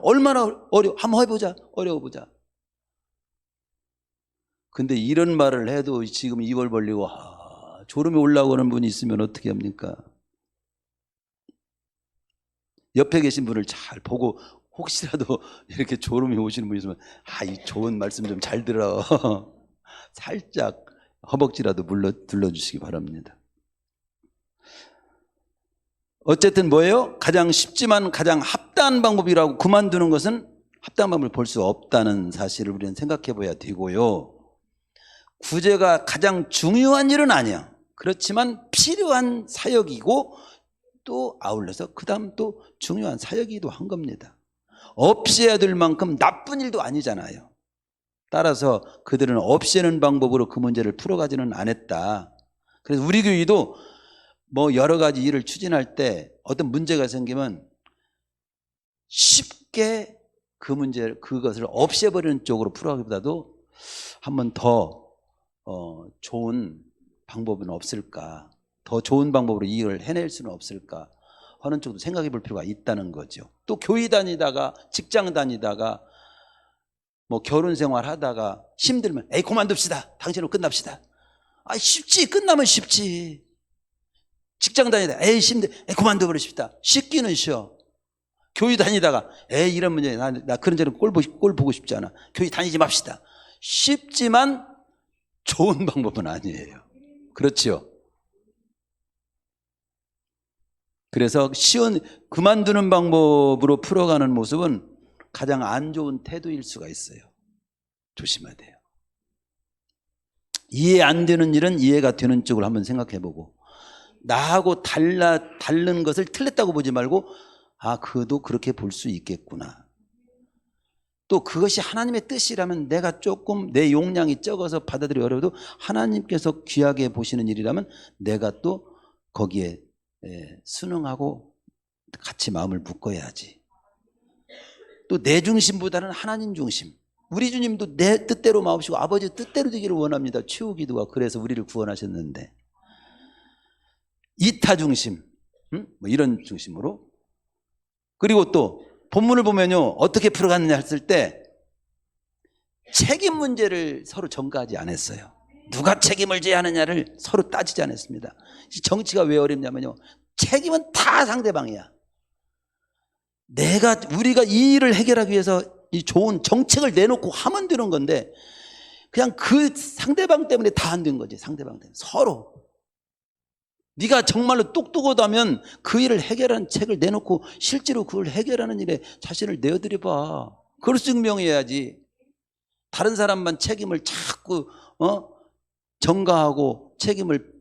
얼마나 한번 해보자. 어려워보자. 근데 이런 말을 해도 지금 입을 벌리고 졸음이 올라오는 분이 있으면 어떻게 합니까? 옆에 계신 분을 잘 보고 혹시라도 이렇게 졸음이 오시는 분이 있으면 이 좋은 말씀 좀 잘 들어. 살짝 허벅지라도 둘러주시기 바랍니다. 어쨌든 뭐예요? 가장 쉽지만 가장 합당한 방법이라고 그만두는 것은 합당한 방법을 볼 수 없다는 사실을 우리는 생각해 봐야 되고요. 구제가 가장 중요한 일은 아니야. 그렇지만 필요한 사역이고 또 아울러서 그 다음 또 중요한 사역이기도 한 겁니다. 없애야 될 만큼 나쁜 일도 아니잖아요. 따라서 그들은 없애는 방법으로 그 문제를 풀어가지는 않았다. 그래서 우리 교회도 여러 가지 일을 추진할 때 어떤 문제가 생기면 쉽게 그것을 없애버리는 쪽으로 풀어가기보다도 한번 더 좋은 방법은 없을까? 더 좋은 방법으로 이 일을 해낼 수는 없을까? 하는 쪽도 생각해 볼 필요가 있다는 거죠. 또 교회 다니다가 직장 다니다가 결혼 생활 하다가 힘들면 에이 그만둡시다. 당신으로 끝납시다. 쉽지. 끝나면 쉽지. 직장 다니다 에이 힘들 그만둬 버리십시다. 쉽기는 쉬워. 교회 다니다가 에이 이런 문제 나 그런 데는 꼴 보고 싶지 않아. 교회 다니지 맙시다. 쉽지만 좋은 방법은 아니에요. 그렇지요. 그래서 쉬운 그만두는 방법으로 풀어가는 모습은 가장 안 좋은 태도일 수가 있어요. 조심해야 돼요. 이해 안 되는 일은 이해가 되는 쪽으로 한번 생각해보고 나하고 다른 것을 틀렸다고 보지 말고 그도 그렇게 볼 수 있겠구나. 또 그것이 하나님의 뜻이라면 내가 조금 내 용량이 적어서 받아들이기 어려워도 하나님께서 귀하게 보시는 일이라면 내가 또 거기에 순응하고 같이 마음을 묶어야지. 또 내 중심보다는 하나님 중심. 우리 주님도 내 뜻대로 마옵시고 아버지 뜻대로 되기를 원합니다. 최후 기도가 그래서 우리를 구원하셨는데 이타 중심 이런 중심으로. 그리고 또 본문을 보면요 어떻게 풀어갔느냐 했을 때 책임 문제를 서로 전가하지 않았어요. 누가 책임을 져야 하느냐를 서로 따지지 않았습니다. 정치가 왜 어렵냐면요 책임은 다 상대방이야. 우리가 이 일을 해결하기 위해서 이 좋은 정책을 내놓고 하면 되는 건데 그냥 그 상대방 때문에 다 안 된 거지. 상대방 때문에 서로. 네가 정말로 똑똑하다면 그 일을 해결하는 책을 내놓고 실제로 그걸 해결하는 일에 자신을 내어드려봐. 그걸 증명해야지. 다른 사람만 책임을 자꾸 전가하고 책임을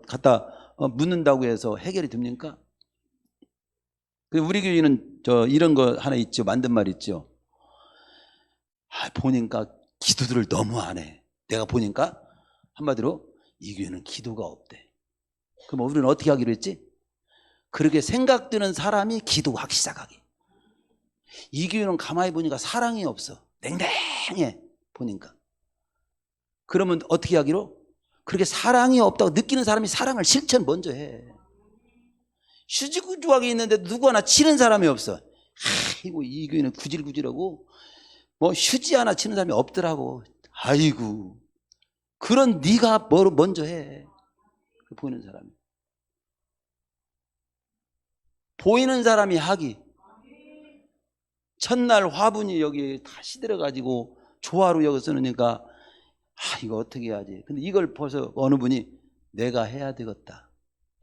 갖다 묻는다고 해서 해결이 됩니까? 우리 교회는 이런 거 하나 있죠. 만든 말 있죠. 보니까 기도들을 너무 안 해. 내가 보니까 한마디로 이 교회는 기도가 없대. 그럼 우리는 어떻게 하기로 했지? 그렇게 생각드는 사람이 기도하기 시작하기. 이 교회는 가만히 보니까 사랑이 없어. 냉랭해 보니까. 그러면 어떻게 하기로? 그렇게 사랑이 없다고 느끼는 사람이 사랑을 실천 먼저 해. 휴지구조하게 있는데 누구 하나 치는 사람이 없어. 아이고 이 교회는 구질구질하고 뭐 휴지 하나 치는 사람이 없더라고. 아이고 그런 네가 뭘 먼저 해. 보이는 사람이. 보이는 사람이 하기. 첫날 화분이 여기 다 시들어가지고 조화로 여기 쓰니까 이거 어떻게 해야지. 근데 이걸 보서 어느 분이 내가 해야 되겠다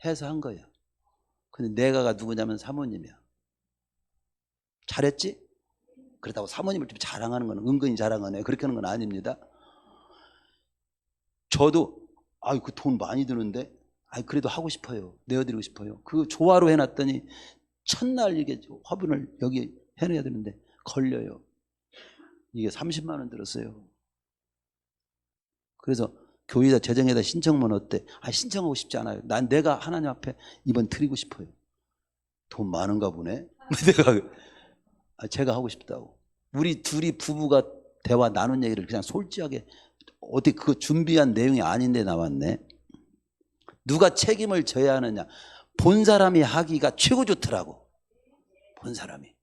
해서 한 거예요. 근데 내가가 누구냐면 사모님이야. 잘했지? 그렇다고 사모님을 좀 자랑하는 건 은근히 자랑하네. 그렇게 하는 건 아닙니다. 저도 그 돈 많이 드는데 그래도 하고 싶어요. 내어드리고 싶어요. 그 조화로 해놨더니 첫날 이게 화분을 여기 해놔야 되는데 걸려요. 이게 30만 원 들었어요. 그래서 교회에다 재정에다 신청만 어때? 신청하고 싶지 않아요. 난 내가 하나님 앞에 이번 드리고 싶어요. 돈 많은가 보네. 제가 하고 싶다고. 우리 둘이 부부가 대화 나눈 얘기를 그냥 솔직하게 어떻게 그거 준비한 내용이 아닌데 나왔네. 누가 책임을 져야 하느냐. 본 사람이 하기가 최고 좋더라고. 본 사람이.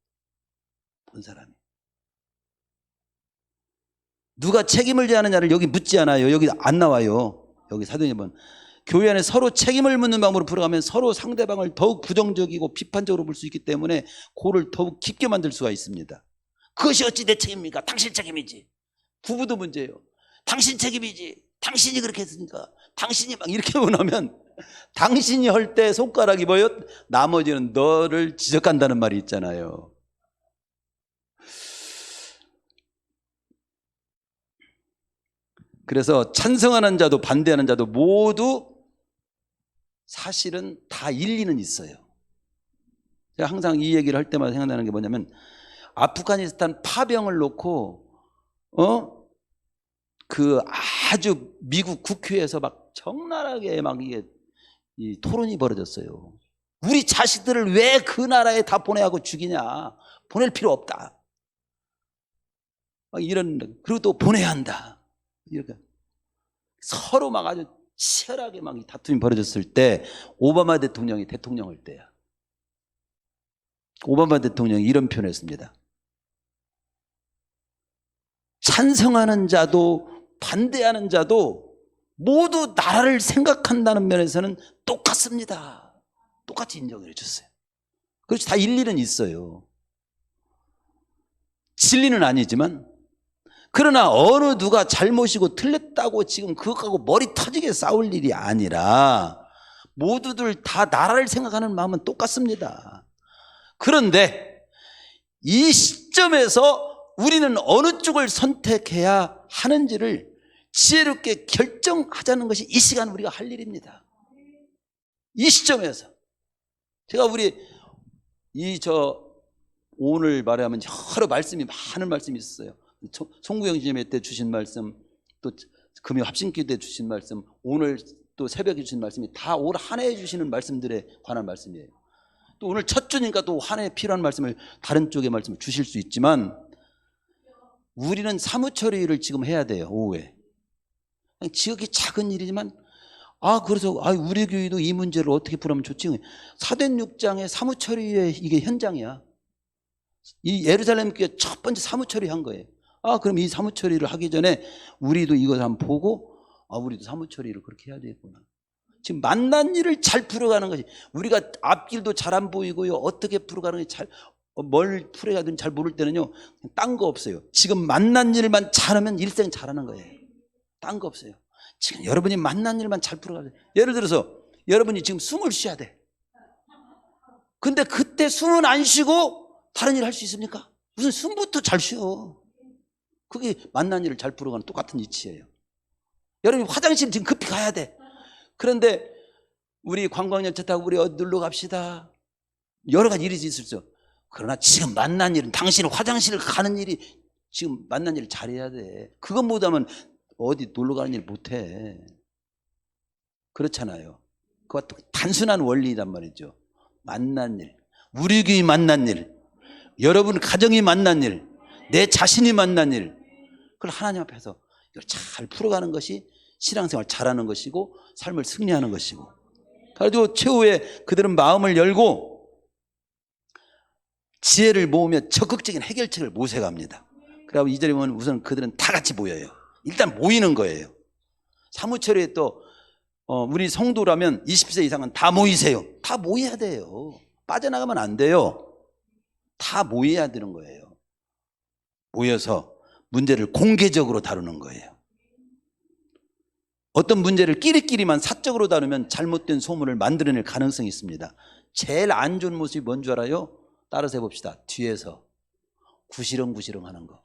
누가 책임을 져야 하느냐를 여기 묻지 않아요. 여기 안 나와요. 여기 사도행전 교회 안에 서로 책임을 묻는 방법으로 풀어가면 서로 상대방을 더욱 부정적이고 비판적으로 볼 수 있기 때문에 그를 더욱 깊게 만들 수가 있습니다. 그것이 어찌 내 책임입니까? 당신 책임이지. 부부도 문제예요. 당신 책임이지. 당신이 그렇게 했으니까. 당신이 막 이렇게 원하면 당신이 할 때 손가락이 보여 나머지는 너를 지적한다는 말이 있잖아요. 그래서 찬성하는 자도 반대하는 자도 모두 사실은 다 일리는 있어요. 제가 항상 이 얘기를 할 때마다 생각나는 게 뭐냐면 아프가니스탄 파병을 놓고 그 아주 미국 국회에서 막 적나라하게 막 이게 이 토론이 벌어졌어요. 우리 자식들을 왜 그 나라에 다 보내하고 죽이냐. 보낼 필요 없다. 막 이런. 그리고 또 보내야 한다. 이렇게 서로 막 아주 치열하게 막 다툼이 벌어졌을 때 오바마 대통령이 대통령일 때야. 오바마 대통령이 이런 표현을 했습니다. 찬성하는 자도 반대하는 자도 모두 나라를 생각한다는 면에서는 똑같습니다. 똑같이 인정을 해줬어요. 그렇지, 다 일리는 있어요. 진리는 아니지만. 그러나 어느 누가 잘못이고 틀렸다고 지금 그것하고 머리 터지게 싸울 일이 아니라 모두들 다 나라를 생각하는 마음은 똑같습니다. 그런데 이 시점에서 우리는 어느 쪽을 선택해야 하는지를 지혜롭게 결정하자는 것이 이 시간 우리가 할 일입니다. 이 시점에서 제가 오늘 말하면 여러 말씀이 많은 말씀이 있었어요. 송구영 지점에 때 주신 말씀, 또 금요 합심기 때 주신 말씀, 오늘 또 새벽에 주신 말씀이 다 올 한 해에 주시는 말씀들에 관한 말씀이에요. 또 오늘 첫 주니까 또 한 해에 필요한 말씀을 다른 쪽의 말씀을 주실 수 있지만 우리는 사무처리를 지금 해야 돼요. 오후에 지극히 작은 일이지만 그래서 우리 교회도 이 문제를 어떻게 풀면 좋지. 사도행 6장의 사무처리의 이게 현장이야. 이 예루살렘 교회 첫 번째 사무처리 한 거예요. 그럼 이 사무처리를 하기 전에 우리도 이걸 한번 보고 우리도 사무처리를 그렇게 해야 되겠구나. 지금 만난 일을 잘 풀어가는 것이, 우리가 앞길도 잘 안 보이고요, 어떻게 풀어가는 게 뭘 풀어야 되는지 잘 모를 때는요, 딴 거 없어요. 지금 만난 일만 잘하면 일생 잘하는 거예요. 딴 거 없어요. 지금 여러분이 만난 일만 잘 풀어가야 돼. 예를 들어서 여러분이 지금 숨을 쉬어야 돼. 근데 그때 숨은 안 쉬고 다른 일 할 수 있습니까? 무슨 숨부터 잘 쉬어. 그게 만난 일을 잘 풀어가는 똑같은 이치예요. 여러분이 화장실 지금 급히 가야 돼. 그런데 우리 관광열차 타고 우리 어디 놀러 갑시다. 여러 가지 일이 있을 수 있어. 그러나 지금 만난 일은 당신은 화장실을 가는 일이 지금 만난 일 잘해야 돼. 그것 못하면 어디 놀러 가는 일 못해. 그렇잖아요. 그와 또 단순한 원리란 말이죠. 만난 일, 우리 교회 만난 일, 여러분 가정이 만난 일, 내 자신이 만난 일, 그걸 하나님 앞에서 이걸 잘 풀어가는 것이 신앙생활 잘하는 것이고 삶을 승리하는 것이고. 그래도 최후에 그들은 마음을 열고 지혜를 모으며 적극적인 해결책을 모색합니다. 그리고 2절에 보면 우선 그들은 다 같이 모여요. 일단 모이는 거예요. 사무처리에 또 우리 성도라면 20세 이상은 다 모이세요. 다 모여야 돼요. 빠져나가면 안 돼요. 다 모여야 되는 거예요. 모여서 문제를 공개적으로 다루는 거예요. 어떤 문제를 끼리끼리만 사적으로 다루면 잘못된 소문을 만들어낼 가능성이 있습니다. 제일 안 좋은 모습이 뭔 줄 알아요? 따라서 해봅시다. 뒤에서 구시렁구시렁 하는 거.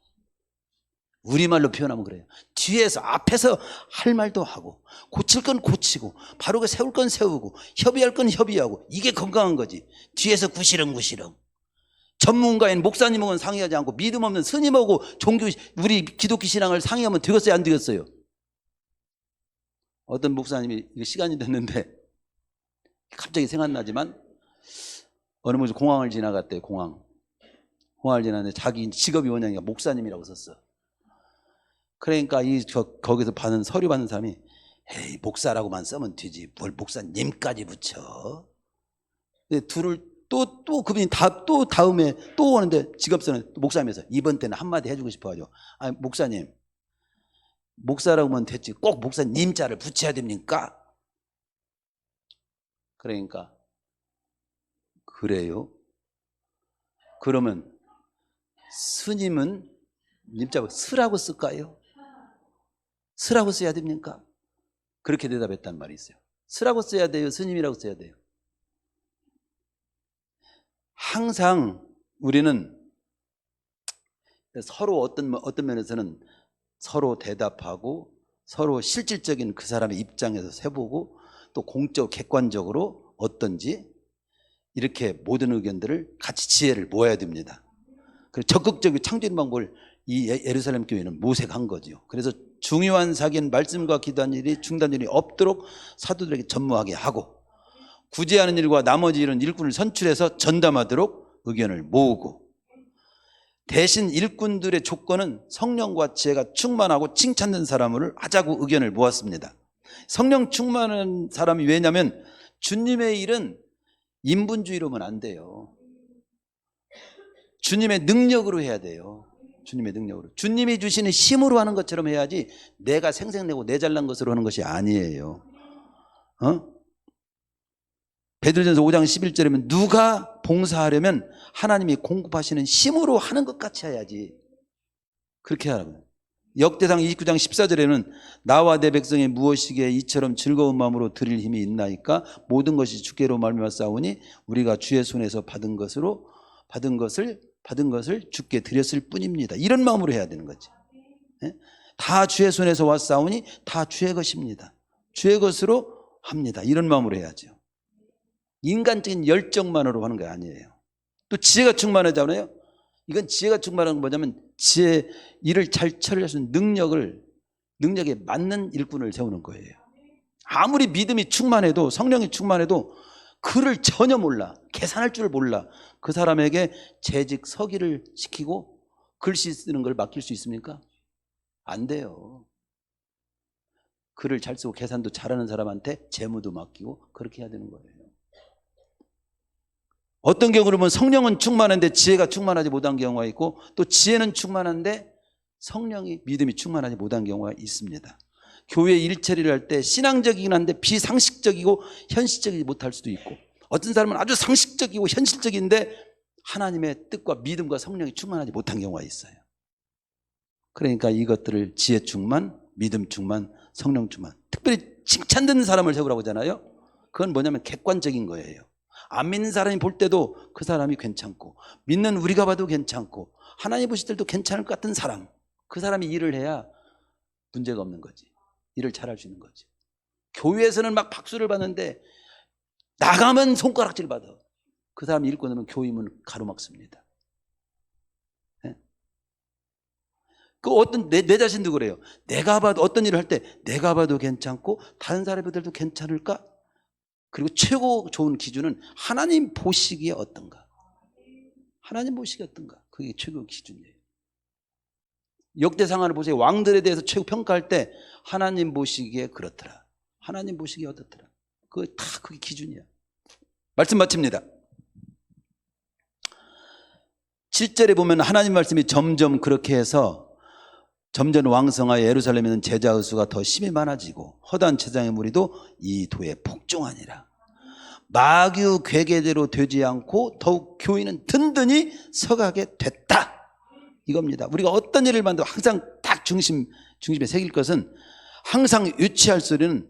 우리말로 표현하면 그래요. 뒤에서, 앞에서 할 말도 하고 고칠 건 고치고 바르게 세울 건 세우고 협의할 건 협의하고, 이게 건강한 거지. 뒤에서 구시렁구시렁. 전문가인 목사님하고는 상의하지 않고 믿음 없는 스님하고 우리 기독교 신앙을 상의하면 되겠어요, 안 되겠어요? 어떤 목사님이, 이거 시간이 됐는데 갑자기 생각나지만, 어느 분이 공항을 지나갔대요. 공항을 지나는데 자기 직업이 뭐냐니까 목사님이라고 썼어. 그러니까 거기서 서류 받는 사람이, 에이, 목사라고만 쓰면 되지 뭘 목사님까지 붙여. 근데 둘을 또 그분이 또 다음에 또 오는데 직업서는 목사님에서 이번 때는 한마디 해주고 싶어가지고, 아, 목사님, 목사라고 하면 됐지 꼭 목사님 자를 붙여야 됩니까? 그러니까, 그래요? 그러면 스님은 님자고 스라고 쓸까요? 스라고 써야 됩니까? 그렇게 대답했단 말이 있어요. 스라고 써야 돼요? 스님이라고 써야 돼요? 항상 우리는 서로 어떤 면에서는 서로 대답하고 서로 실질적인 그 사람의 입장에서 세보고 또 공적 객관적으로 어떤지 이렇게 모든 의견들을 같이 지혜를 모아야 됩니다. 그리고 적극적인 창조인 방법을 이 예루살렘 교회는 모색한 거죠. 그래서 중요한 사기는 말씀과 기도하는 일이 중단일이 없도록 사도들에게 전무하게 하고, 구제하는 일과 나머지 일은 일꾼을 선출해서 전담하도록 의견을 모으고, 대신 일꾼들의 조건은 성령과 지혜가 충만하고 칭찬된 사람을 하자고 의견을 모았습니다. 성령 충만한 사람이, 왜냐하면 주님의 일은 인분주의로면 안 돼요. 주님의 능력으로 해야 돼요. 주님의 능력으로. 주님이 주시는 힘으로 하는 것처럼 해야지 내가 생색내고 내 잘난 것으로 하는 것이 아니에요. 베드로전서 5장 11절이면 누가 봉사하려면 하나님이 공급하시는 힘으로 하는 것 같이 해야지. 그렇게 하라고요. 역대상 29장 14절에는 나와 내 백성이 무엇이기에 이처럼 즐거운 마음으로 드릴 힘이 있나이까? 모든 것이 주께로 말미암아 싸우니 우리가 주의 손에서 받은 것을 주께 드렸을 뿐입니다. 이런 마음으로 해야 되는 거지. 다 주의 손에서 왔사오니 다 주의 것입니다. 주의 것으로 합니다. 이런 마음으로 해야죠. 인간적인 열정만으로 하는 게 아니에요. 또 지혜가 충만하잖아요. 이건 지혜가 충만한 건 뭐냐면 지혜, 일을 잘 처리할 수 있는 능력에 맞는 일꾼을 세우는 거예요. 아무리 믿음이 충만해도, 성령이 충만해도 글을 전혀 몰라, 계산할 줄 몰라, 그 사람에게 재직 서기를 시키고 글씨 쓰는 걸 맡길 수 있습니까? 안 돼요. 글을 잘 쓰고 계산도 잘하는 사람한테 재무도 맡기고 그렇게 해야 되는 거예요. 어떤 경우를 보면 성령은 충만한데 지혜가 충만하지 못한 경우가 있고, 또 지혜는 충만한데 성령이, 믿음이 충만하지 못한 경우가 있습니다. 교회 일처리를 할 때 신앙적이긴 한데 비상식적이고 현실적이지 못할 수도 있고, 어떤 사람은 아주 상식적이고 현실적인데 하나님의 뜻과 믿음과 성령이 충만하지 못한 경우가 있어요. 그러니까 이것들을 지혜 충만, 믿음 충만, 성령 충만, 특별히 칭찬되는 사람을 세우라고 하잖아요. 그건 뭐냐면 객관적인 거예요. 안 믿는 사람이 볼 때도 그 사람이 괜찮고, 믿는 우리가 봐도 괜찮고, 하나님 보실 때도 괜찮을 것 같은 사람, 그 사람이 일을 해야 문제가 없는 거지. 일을 잘할 수 있는 거지. 교회에서는 막 박수를 받는데 나가면 손가락질 받아. 그 사람이 일꾼 하면 교임은 가로막습니다. 네? 그 어떤 내 자신도 그래요. 내가 봐도 어떤 일을 할 때 내가 봐도 괜찮고 다른 사람들도 괜찮을까? 그리고 최고 좋은 기준은 하나님 보시기에 어떤가? 하나님 보시기에 어떤가? 그게 최고 기준이에요. 역대상하를 보세요. 왕들에 대해서 최고 평가할 때 하나님 보시기에 그렇더라. 하나님 보시기에 어떻더라. 그게 다 그게 기준이야. 말씀 마칩니다. 7절에 보면 하나님 말씀이 점점 그렇게 해서 점점 왕성하여 예루살렘에는 제자의 수가 더 심히 많아지고 허다한 제장의 무리도 이 도에 폭종하니라. 마귀의 괴계대로 되지 않고 더욱 교인은 든든히 서가게 됐다. 이겁니다. 우리가 어떤 일을 만들어 항상 딱 중심에 새길 것은 항상 유치할 소리는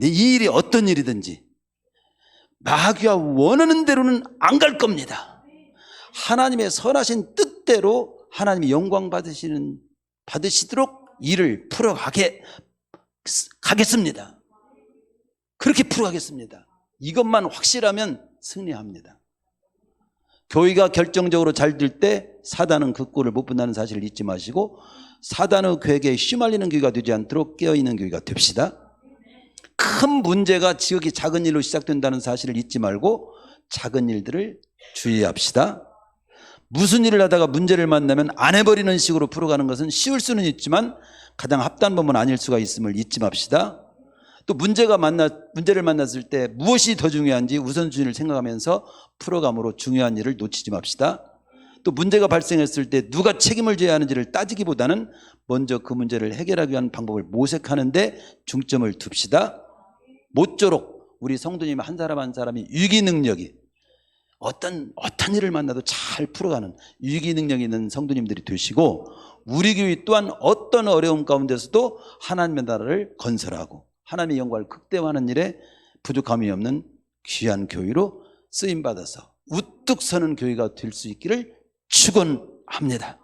이 일이 어떤 일이든지 마귀가 원하는 대로는 안 갈 겁니다. 하나님의 선하신 뜻대로 하나님이 영광 받으시도록 일을 가겠습니다. 그렇게 풀어가겠습니다. 이것만 확실하면 승리합니다. 교회가 결정적으로 잘 될 때 사단은 그 꼴을 못 본다는 사실을 잊지 마시고 사단의 괴계에 휘말리는 교회가 되지 않도록 깨어있는 교회가 됩시다. 큰 문제가 지극히 작은 일로 시작된다는 사실을 잊지 말고 작은 일들을 주의합시다. 무슨 일을 하다가 문제를 만나면 안 해버리는 식으로 풀어가는 것은 쉬울 수는 있지만 가장 합당한 법은 아닐 수가 있음을 잊지 맙시다. 또 문제를 만났을 때 무엇이 더 중요한지 우선순위를 생각하면서 풀어감으로 중요한 일을 놓치지 맙시다. 또 문제가 발생했을 때 누가 책임을 져야 하는지를 따지기보다는 먼저 그 문제를 해결하기 위한 방법을 모색하는 데 중점을 둡시다. 모쪼록 우리 성도님 한 사람 한 사람이 위기 능력이 어떤 일을 만나도 잘 풀어가는 위기 능력이 있는 성도님들이 되시고 우리 교회 또한 어떤 어려움 가운데서도 하나님의 나라를 건설하고 하나님의 영광을 극대화하는 일에 부족함이 없는 귀한 교회로 쓰임받아서 우뚝 서는 교회가 될 수 있기를 축원합니다.